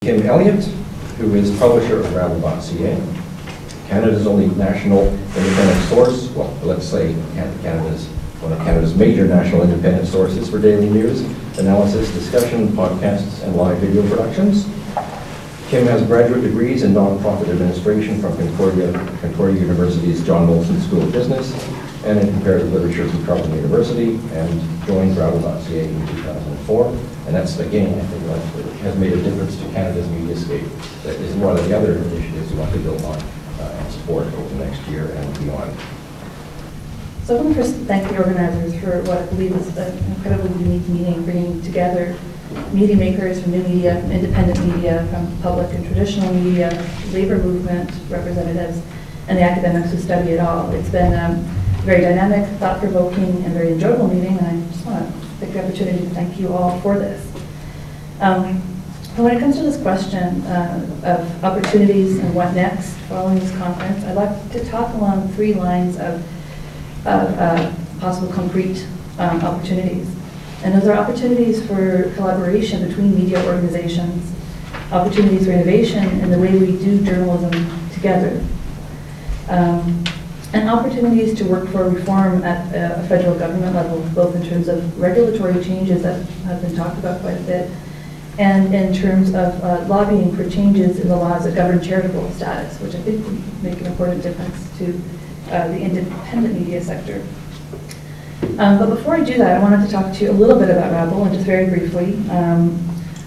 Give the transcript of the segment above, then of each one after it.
Kim Elliott, who is publisher of Rabble.ca, Canada's only national independent source, well, let's say Canada's one of Canada's major national independent sources for daily news, analysis, discussion, podcasts, and live video productions. Kim has graduate degrees in nonprofit administration from Concordia University's John Molson School of Business and in comparative literature from Carleton University, and joined Rabble.ca in 2004. And that's, again, I think that has made a difference to Canada's mediascape. That is one of the other initiatives we want to build on and support over the next year and beyond. So I want to first thank the organizers for what I believe is an incredibly unique meeting, bringing together media makers from new media, from independent media, from public and traditional media, labor movement representatives, and the academics who study it all. It's been a very dynamic, thought-provoking, and very enjoyable meeting, and I just want to take the opportunity to thank you all for this. When it comes to this question of opportunities and what next following this conference, I'd like to talk along 3 lines of possible concrete opportunities. And those are opportunities for collaboration between media organizations, opportunities for innovation in the way we do journalism together, and opportunities to work for reform at a federal government level, both in terms of regulatory changes that have been talked about quite a bit, and in terms of lobbying for changes in the laws that govern charitable status, which I think would make an important difference to the independent media sector. But before I do that, I wanted to talk to you a little bit about Rabble, and just very briefly.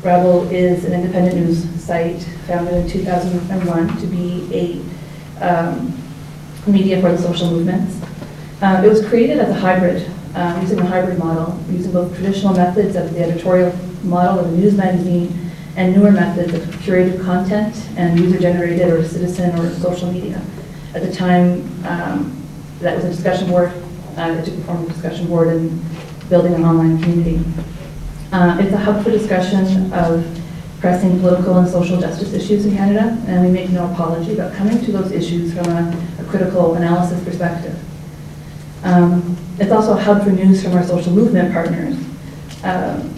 Rabble is an independent news site founded in 2001 to be a media for the social movements. It was created as a hybrid, using a hybrid model, using both traditional methods of the editorial model of a news magazine and newer methods of curated content and user-generated or citizen or social media. At the time, that was a discussion board. It took the form of a discussion board and building an online community. It's a hub for discussion of pressing political and social justice issues in Canada, and we make no apology about coming to those issues from a critical analysis perspective. It's also a hub for news from our social movement partners.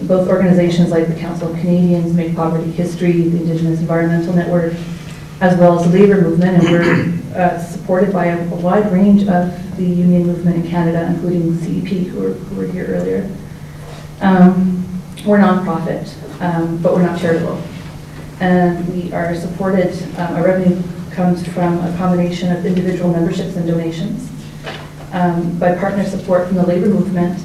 Both organizations like the Council of Canadians, Make Poverty History, the Indigenous Environmental Network, as well as the labor movement, and we're supported by a wide range of the union movement in Canada, including CEP, who were here earlier. We're nonprofit, but we're not charitable. And we are supported, our revenue comes from a combination of individual memberships and donations, by partner support from the labor movement,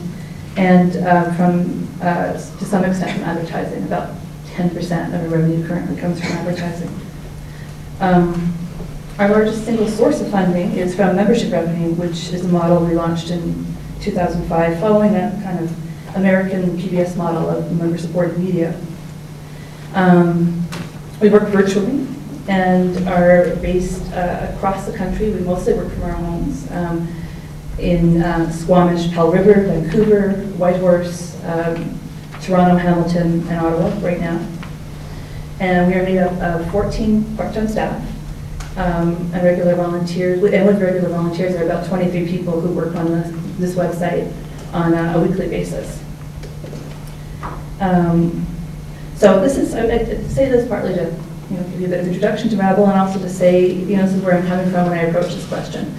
and to some extent from advertising. About 10% of our revenue currently comes from advertising. Our largest single source of funding is from membership revenue, which is a model we launched in 2005, following a kind of American PBS model of member-supported media. We work virtually and are based across the country. We mostly work from our homes in Squamish, Pell River, Vancouver, Whitehorse, Toronto, Hamilton, and Ottawa right now. And we are made up of 14 part-time staff and regular volunteers. And with regular volunteers, there are about 23 people who work on this website on a weekly basis. So this is, I say this partly to give you a bit of introduction to Rabble, and also to say, this is where I'm coming from when I approach this question.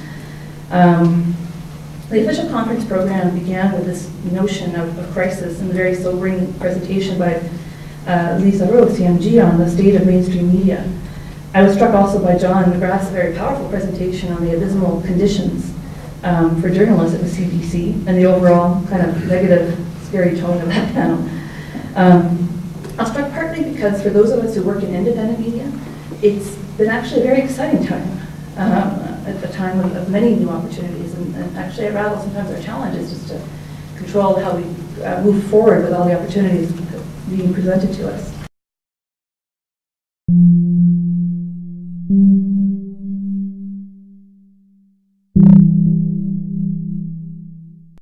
The official conference program began with this notion of crisis and a very sobering presentation by Lisa Rose, CMG, on the state of mainstream media. I was struck also by John McGrath's very powerful presentation on the abysmal conditions for journalists at the CBC and the overall kind of negative, scary tone of that panel. I was struck partly because for those of us who work in independent media, it's been actually a very exciting time, at a time of many new opportunities. And actually at Rabble, sometimes our challenge is just to control how we move forward with all the opportunities being presented to us.